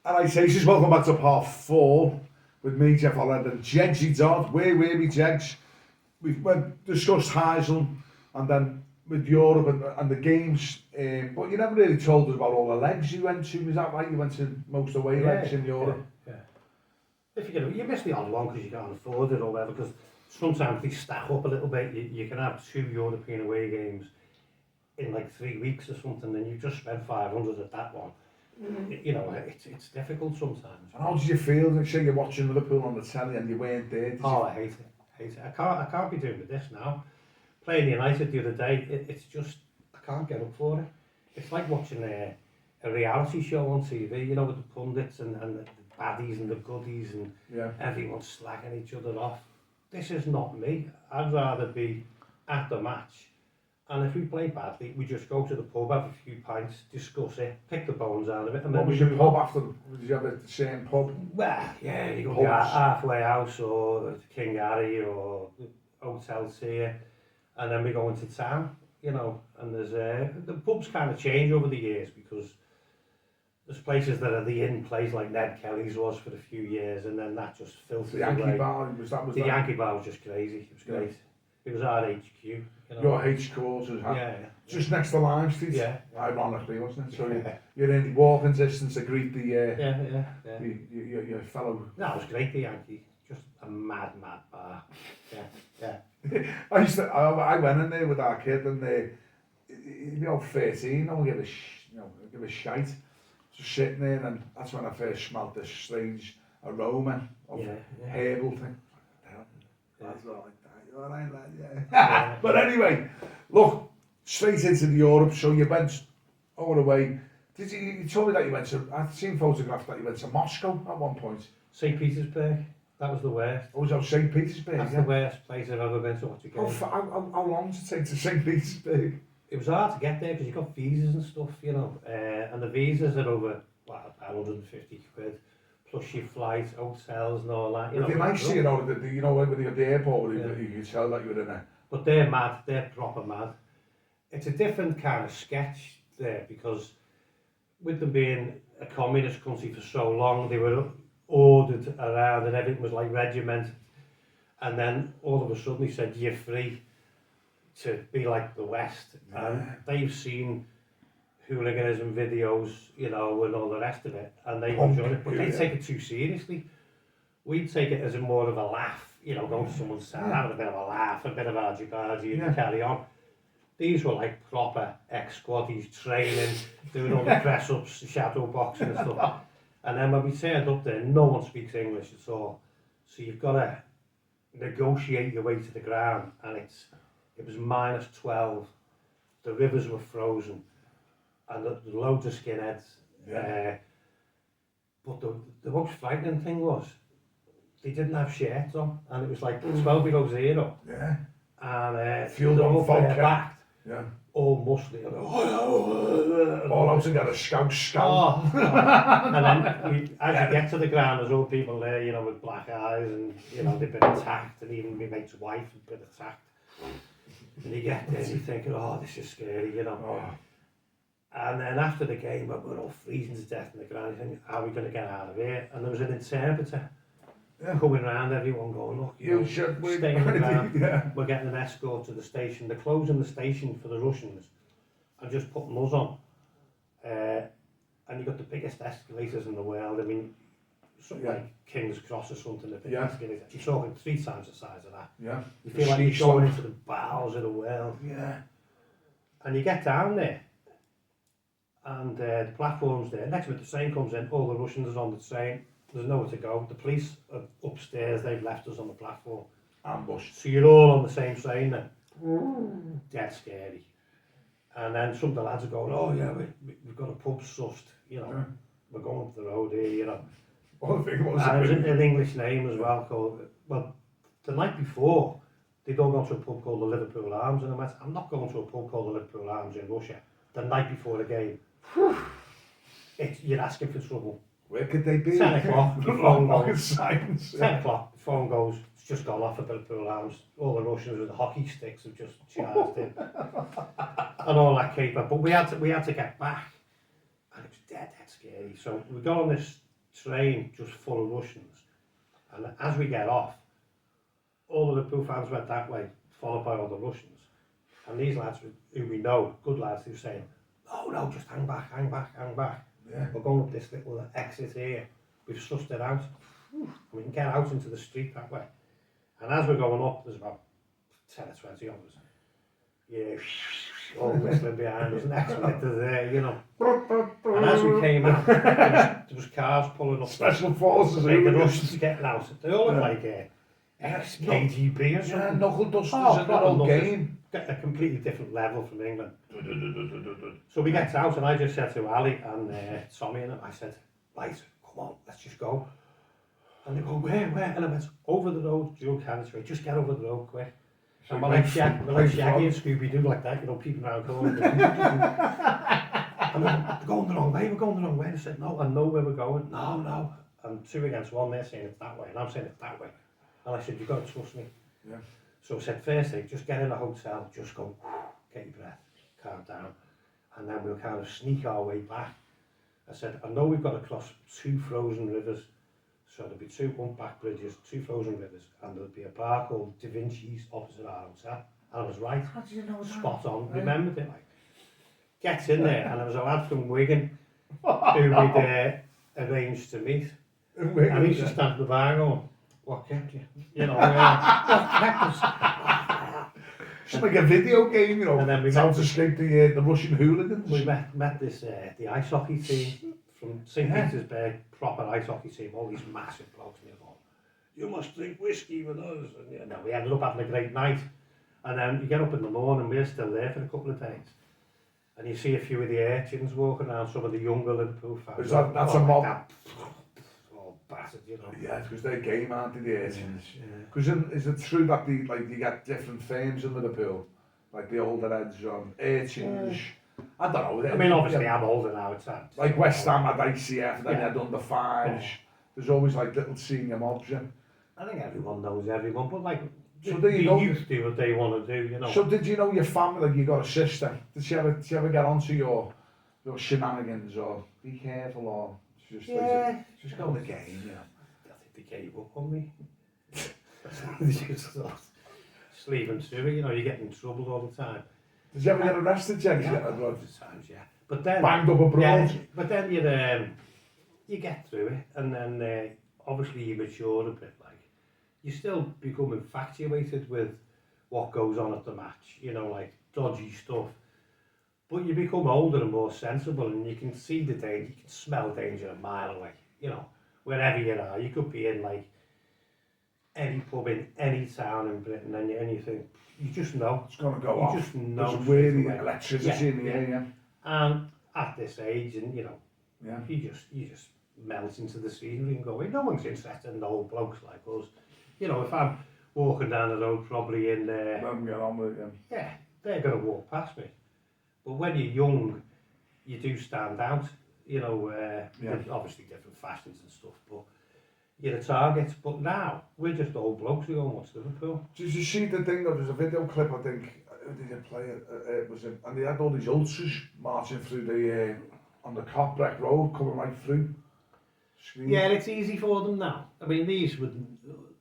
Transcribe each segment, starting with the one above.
And I say, she's welcome back to part 4 with me, Jeff Ollerhead, and Jegsy Dodd. Where were we, Jegs? We've discussed Heysel and then with Europe and the games, but you never really told us about all the legs you went to. Is that right? You went to most away legs in Europe? Yeah. If you miss the odd one because you can't afford it or whatever, because sometimes they stack up a little bit. You can have 2 European away games in like 3 weeks or something, and you just spent 500 at that one. You know, it's difficult sometimes. And how did you feel? Like, say you're watching Liverpool on the telly and you weren't there. I hate it. I can't be doing with this now. Playing United the other day, it's just, I can't get up for it. It's like watching a reality show on TV, you know, with the pundits and the baddies and the goodies and everyone slagging each other off. This is not me. I'd rather be at the match, and if we play badly, we just go to the pub, have a few pints, discuss it, pick the bones out of it, and then what was your pub after? Did you have the same pub? Well, yeah, you go to Halfway House or King Harry or hotels here, and then we go into town, you know, and there's the pubs kind of change over the years because there's places that are the in place, like Ned Kelly's was for a few years, and then that just filtered away. The Yankee bar, Yankee bar was just crazy. It was great. It was our HQ. You know. Your HQ was just next to Lime Street. Yeah. Ironically, wasn't it? So you're in walking distance to greet the your fellow. No, it was great. The Yankee, just a mad bar. Yeah. I went in there with our kid, and he'd be about 13. No one give a shite. Just sitting there, and that's when I first smelled this strange aroma of herbal thing. That's all like that. All right, lad, But anyway, look, straight into the Europe. So you went all the way. You told me that you went to, I've seen photographs that you went to Moscow at one point. St. Petersburg. That was the worst. Oh, was that St. Petersburg? That's the worst place I've ever been to watch a game. How long did it take to St. Petersburg? It was hard to get there because you got visas and stuff, you know, and the visas are over, about 150 quid, plus your flight, hotels and all that. It'd be nice to, when you're at the airport, you can tell that you're in a... But they're mad, they're proper mad. It's a different kind of sketch there because with them being a communist country for so long, they were ordered around and everything was like regimented. And then all of a sudden he said, you're free to be like the West, and they've seen hooliganism videos, you know, and all the rest of it, and they enjoy it, but they take it too seriously. We take it as a more of a laugh, you know, going to someone's town, having a bit of a laugh, a bit of argy-bargy, and carry on. These were like proper ex-squaddies training, doing all the press-ups, the shadow boxing and stuff. And then when we turned up there, no one speaks English at all, so you've got to negotiate your way to the ground, and it was -12, the rivers were frozen, and the loads of skinheads. But the most frightening thing was, they didn't have shirts on, and it was like 12 below zero. Yeah. And fueled on vodka. Backed, all muscly. All out together, scout. And then as you get to the ground, there's old people there, you know, with black eyes, and, you know, they've been attacked, and even my mate's wife has been attacked. And you get there and you're thinking, oh, this is scary, you know. And then after the game, we're all freezing to death in the ground. You think, how are we going to get out of here? And there was an interpreter coming around, everyone going, look, stay on the ground. We're getting an escort to the station. They're closing the station for the Russians and just putting us on. And you've got the biggest escalators in the world. I mean, something like King's Cross or something, the big escalator. You're talking 3 times the size of that. You feel like you're going into the bowels of the world. And you get down there, and the platform's there. Next minute the train comes in, all the Russians are on the train, there's nowhere to go. The police are upstairs, they've left us on the platform. Ambushed. So you're all on the same train then. Dead scary. And then some of the lads are going, oh yeah, we've got a pub sussed, you know, we're going up the road here, you know. And it was an English name as well called, well, the night before, they'd all gone to a pub called the Liverpool Arms, and I went, I'm not going to a pub called the Liverpool Arms in Russia. The night before the game, you're asking for trouble. Where could they be? 10 o'clock, the phone goes. 10 o'clock, the phone goes, it's just gone off at Liverpool Arms. All the Russians with the hockey sticks have just charged in. And all that caper. But we had to get back. And it was dead scary. So we got on this train just full of Russians. And as we get off, all of the Liverpool fans went that way, followed by all the Russians. And these lads who we know, good lads, who saying, no, just hang back. Yeah. We're going up this little exit here. We've sussed it out. And we can get out into the street that way. And as we're going up, there's about 10 or 20 of us. Yeah, all whistling behind us. Next minute they're there, you know. And as we came out, there was cars pulling up. Special forces. The Russians getting out. They all look like KGB or something. Yeah, knuckle dusters in their own game. A completely different level from England. So we get out, and I just said to Ali and Tommy and him, I said, right, come on, let's just go. And they go, where? And I went, over the road, Joe Canterbury, just get over the road quick. And we're like Shaggy and Scooby-Doo like that, you know, peeping around corners. And we're going the wrong way. And I said, no, I know where we're going. No. And 2 against 1, they're saying it's that way, and I'm saying it's that way. And I said, you've got to trust me. Yeah. So I said, firstly, just get in a hotel, just go, get your breath, calm down, and then we'll kind of sneak our way back. I said, I know we've got to cross 2 frozen rivers, so there'll be 2 humpback bridges, 2 frozen rivers, and there'll be a bar called Da Vinci's opposite our hotel. And I was right. How do you know that? Spot on, remembered it like. Gets in there, and there was a lad from Wigan who we'd arranged to meet. And he's just standing at the bar going, what kept you? You know, what kept us? It's like a video game, you know. And then we it's how to escape the Russian hooligans. We met this the ice hockey team from St. Petersburg, proper ice hockey team, all these massive blokes, and you're going, you must drink whiskey with us. And you know, we ended up having a great night. And then you get up in the morning, we're still there for a couple of days. And you see a few of the urchins walking around, some of the younger Liverpool fans. That's a mob. All battered, you know. Yeah, because they're game, aren't they, the urchins? Yeah. Because is it true that you get different firms in Liverpool? Like the Ollerheads on urchins? I don't know. I mean, obviously I'm older now, it's that. Like West Ham had ICF, then you had under 5s. Oh. There's always like little senior mobs in. I think everyone knows everyone, but like, So the there you go. youth do what they want to do, you know. So did you know your family, like you got a sister? Did she ever get onto your shenanigans or be careful or just just go the game, you know? I think they gave up on me. Just sleeping through it, you know, you get in trouble all the time. Did you ever get arrested, Jegsy? Yeah, lots of times, yeah. But then Banged up abroad? Yeah, but then you get through it, and then obviously you mature a bit, like. You still become infatuated with what goes on at the match, you know, like dodgy stuff. But you become older and more sensible, and you can see the danger, you can smell danger a mile away, you know, wherever you are. You could be in like any pub in any town in Britain, and you think, you just know. It's going to go off. You just know. There's weird electricity in the air, yeah. And at this age, and you know, you just melt into the scenery and go, no one's interested in the old blokes like us. You know, if I'm walking down the road probably in there, let them get on with it, yeah, they're going to walk past me. But when you're young, you do stand out, you know, obviously different fashions and stuff, but you're a target. But now, we're just old blokes who go and watch Liverpool. Did you see the thing, there was a video clip, I think, did you play it? And they had all these ultras marching through on the Copwreck Road, coming right through. Screaming. Yeah, it's easy for them now. I mean,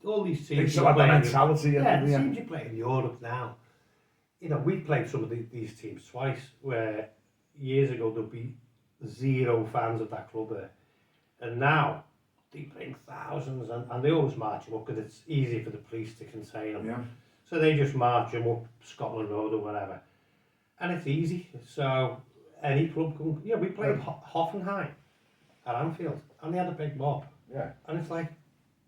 all these teams. They still have the mentality. Yeah, the teams you play in Europe now. You know, we've played some of these teams twice, where years ago there'd be 0 fans of that club there. And now, they bring thousands, and they always march them up, because it's easy for the police to contain them. Yeah. So they just march them up Scotland Road or whatever. And it's easy. So, any club can... Yeah, we played Hoffenheim at Anfield, and they had a big mob. Yeah. And it's like,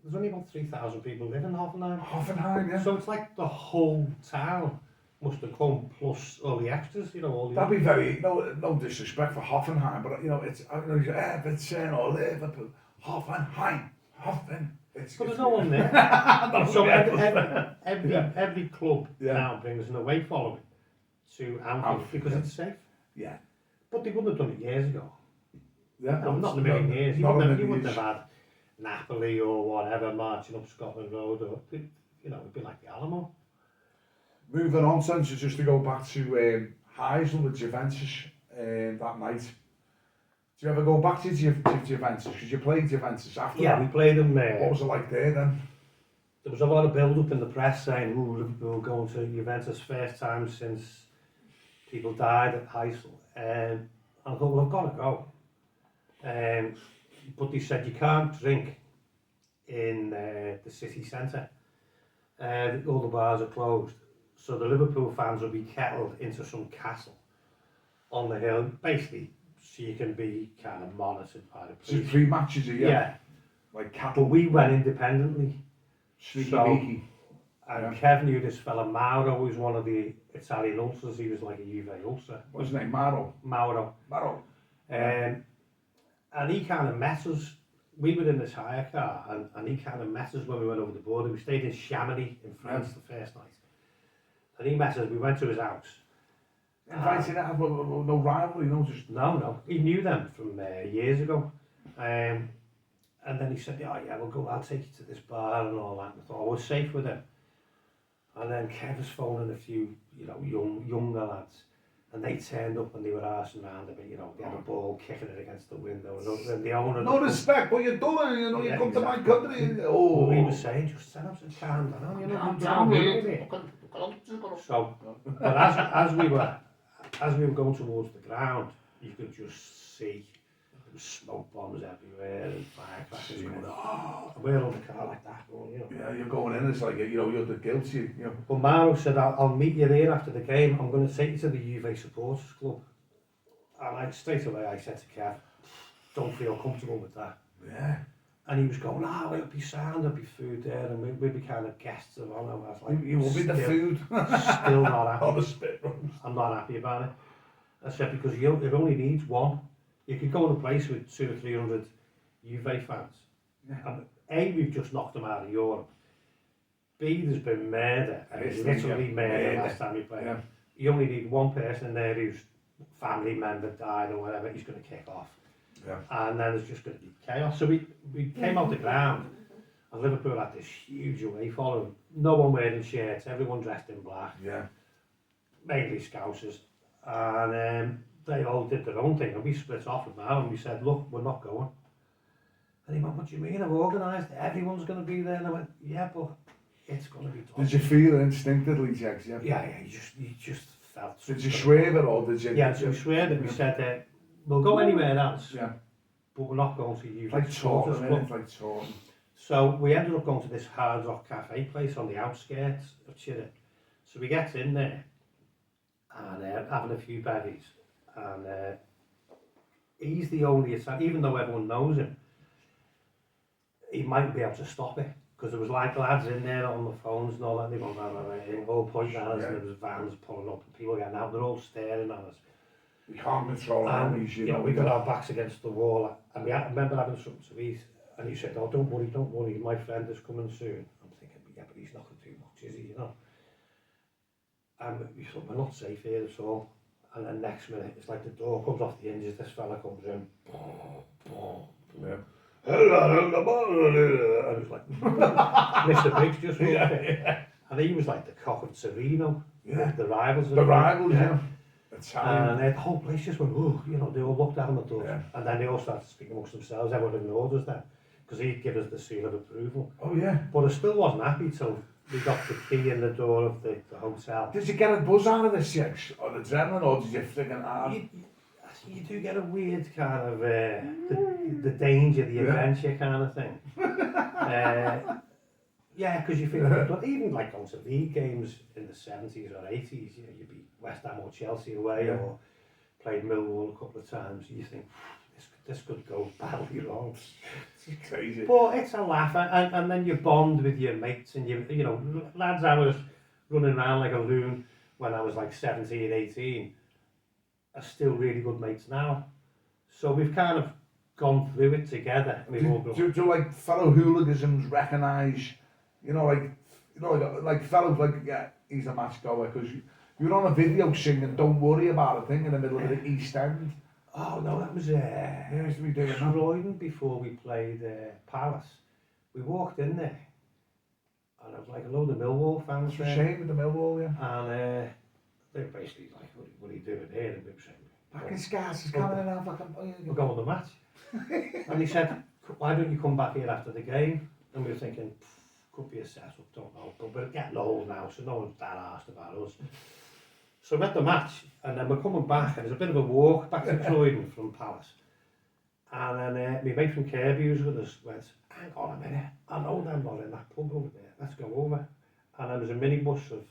there's only about 3,000 people live in Hoffenheim. Hoffenheim, yeah. So it's like the whole town must have come, plus all the extras, you know, all the... That'd be very, no disrespect for Hoffenheim, but you know, it's, I don't know, Everton or Liverpool, Hoffenheim. But there's no one there. So every club now brings an away following to Anfield because it's safe. Yeah. But they wouldn't have done it years ago. Yeah. No, not in a million years. You wouldn't have had Napoli or whatever marching up Scotland Road, or, you know, it'd be like the Alamo. Moving on, so just to go back to Heysel with Juventus that night. you ever go back to Juventus? Because you played Juventus after Yeah, that. we played them. What was it like there then? There was a lot of build-up in the press saying, "Ooh, Liverpool going to Juventus first time since people died at Heysel." And I thought, well, I've got to go. But they said you can't drink in the city centre. All the bars are closed. So the Liverpool fans will be kettled into some castle on the hill, basically, so you can be kind of monitored by the police. So 3 matches a year? Yeah. Like cattle? But we went independently. Sneaky So, beaky. And Kev knew this fella Mauro, who was one of the Italian ultras. He was like a Juve ultra. What's his name? Mauro? Mauro. And he kind of met us. We were in this hire car, and he kind of met us when we went over the border. We stayed in Chamonix in France the first night. And he met us, we went to his house. Invited out, no rivalry, no just... No. He knew them from years ago. And then he said, oh yeah, I'll take you to this bar and all that. And I thought I was safe with him. And then Kev was phoning a few, younger lads. And they turned up and they were arsing around a bit, they had a ball kicking it against the window. And the owner... No respect, what you're doing, you come to my country. Well, he was saying, just tell him to calm down, calm down, So, but as we were going towards the ground, you could just see there was smoke bombs everywhere and firecrackers going, and we're on the car like that going, Yeah, you're going in, it's like, you're the guilty, But Mauro said, I'll meet you there after the game, I'm going to take you to the Juve supporters club. And straight away I said to Kev, don't feel comfortable with that. Yeah. And he was going, it'll be sound, there'll be food there, and we'll be kind of guests of honour. I was like, you will be the food. Still not happy. On the spit runs. I'm not happy about it. I said, because it only needs one. You could go in a place with 200 or 300 Juve fans. Yeah. And A, we've just knocked them out of Europe. B, there's been murder. And it's literally murder last time we played. Yeah. You only need one person in there whose family member died or whatever, he's going to kick off. Yeah. And then there's just going to be chaos. So we came out the ground, and Liverpool had this huge away following. No one wearing shirts, everyone dressed in black. Yeah. Mainly Scousers. And they all did their own thing, and we split off with Mal, and we said, look, we're not going. And he went, what do you mean? I've organised, everyone's going to be there. And I went, yeah, but it's going to be tough. Did you feel it instinctively, Jegs? Yeah, you just felt. Did you swear it, or did you? Yeah, so we swear that we said, we'll go anywhere else. Yeah. But we're not going to use like Taunton. So we ended up going to this Hard Rock Cafe place on the outskirts of Chile. So we get in there and having a few berries, and he's the only Italian, even though everyone knows him, he might be able to stop it, because there was like lads in there on the phones and all that, they were all pointing at us, and there was vans pulling up and people getting out, they're all staring at us. We can't control armies, we got our backs against the wall, and I remember having something to eat, and he said, oh, don't worry, my friend is coming soon. I'm thinking, yeah, but he's not going to do much, is he, And we thought, we're not safe here at all. And then next minute, it's like the door comes off the hinges, this fella comes in. Yeah. And it was like, Mr. Biggs just walked in. And he was like the cock of Torino, the rivals. The rivals, yeah. And the whole place just went, they all looked at him and thought, and then they all started speaking amongst themselves, everyone ignored us then, because he'd give us the seal of approval. Oh yeah. But I still wasn't happy till we got the key in the door of the hotel. Did you get a buzz out of this, Jegs? Or the adrenaline, or did you freaking... You do get a weird kind of, the danger, the adventure kind of thing. Yeah, because you think, even like going to league games in the 70s or 80s, you'd be West Ham or Chelsea away, or played Millwall a couple of times, you think, this could go badly wrong. It's crazy. But it's a laugh, and then you bond with your mates, and lads I was running around like a loon when I was like 17, 18, are still really good mates now. So we've kind of gone through it together. Do like fellow hooligans recognise, like fellows like, yeah, he's a match goer, because you're on a video singing Don't Worry About a Thing in the middle of the East End. Oh no, that was used to be doing Croydon before we played Palace. We walked in there, and there was like a load of Millwall fans there. Shame with the Millwall, yeah. And they were basically like, what are you doing here? And we were saying, Fucking Scars is coming in and fucking... We're going to the match. And he said, why don't you come back here after the game? And we were thinking, could be a setup, don't know. But we're getting old now, so no one's that arsed about us. So we're at the match, and then we're coming back, and there's a bit of a walk back to Croydon from Palace. And then my mate from Kirby, who's with us, went, hang on a minute, I know them lot in that pub over there, let's go over. And there was a minibus of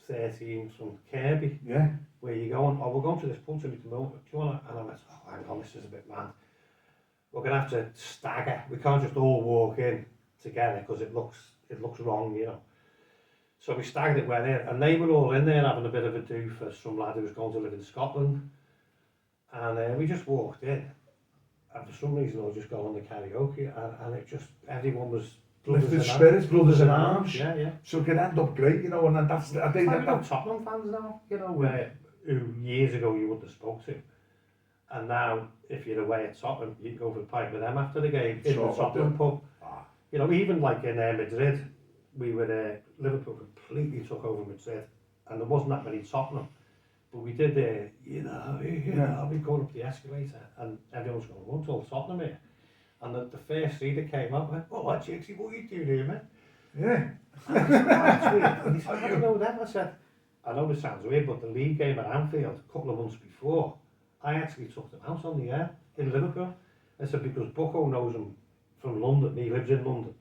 13 from Kirby. Yeah. Where you going? Oh, we're going to this pub to meet the milk. Do you want to? And I went, oh, hang on, this is a bit mad. We're going to have to stagger. We can't just all walk in together because it looks wrong, you know. So we staggered it, went in, and they were all in there having a bit of a do for some lad who was going to live in Scotland. And we just walked in, and for some reason I was just going to karaoke, and it just, everyone was Lifted spirits, brothers in arms. Yeah, yeah. So it can end up great, you know, and then that's... I think We've got Tottenham fans now, you know, who years ago you wouldn't have spoke to. And now, if you're away at Tottenham, you can go for a pint with them after the game in the Tottenham pub. You know, even like in Madrid, we were Liverpool completely took over Madrid, and there wasn't that many Tottenham. But we did, I'll be going up the escalator, and everyone's going, what's all Tottenham here? And the first three that came up went, oh, what, Jegsy, what are you doing here, man? Yeah. And he said, I don't know them. I said, I know this sounds weird, but the league game at Anfield a couple of months before, I actually took them out on the air in Liverpool. I said, because Bucko knows him from London, he lives in London.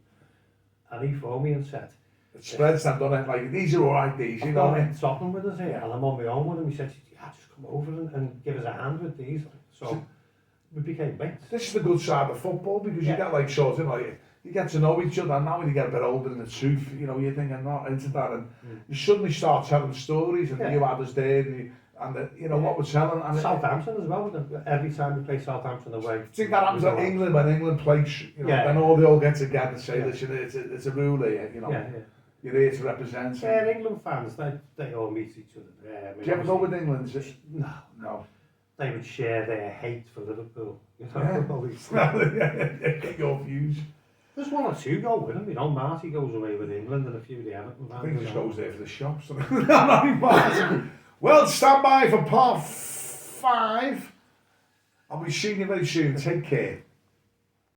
And he phoned me and said, it spreads them, don't it? Like, these are alright, these, you know. I've got Tottenham with us here, and I'm on my own with him. He said, yeah, just come over and give us a hand with these. So we became mates. This is the good side of football, because you get like sort of like, you get to know each other, and now when you get a bit older in the truth, you know, you're thinking, not into that, and you suddenly start telling stories, and you had us there, and you know, what we're telling. And Southampton as well, every time we play Southampton away. I think that happens at England, when England plays, you know, then they all get together and say, listen, it's a rule here, you know. You're here to represent. Yeah, England fans, they all meet each other. Do you ever go with England? No. They would share their hate for Liverpool. You know, get your views. There's one or two go with him. You know, Marty goes away with England and a few of the Everton fans. I think he just goes there for the shops. Well, stand by for part 5. I'll be seeing you very soon. Take care.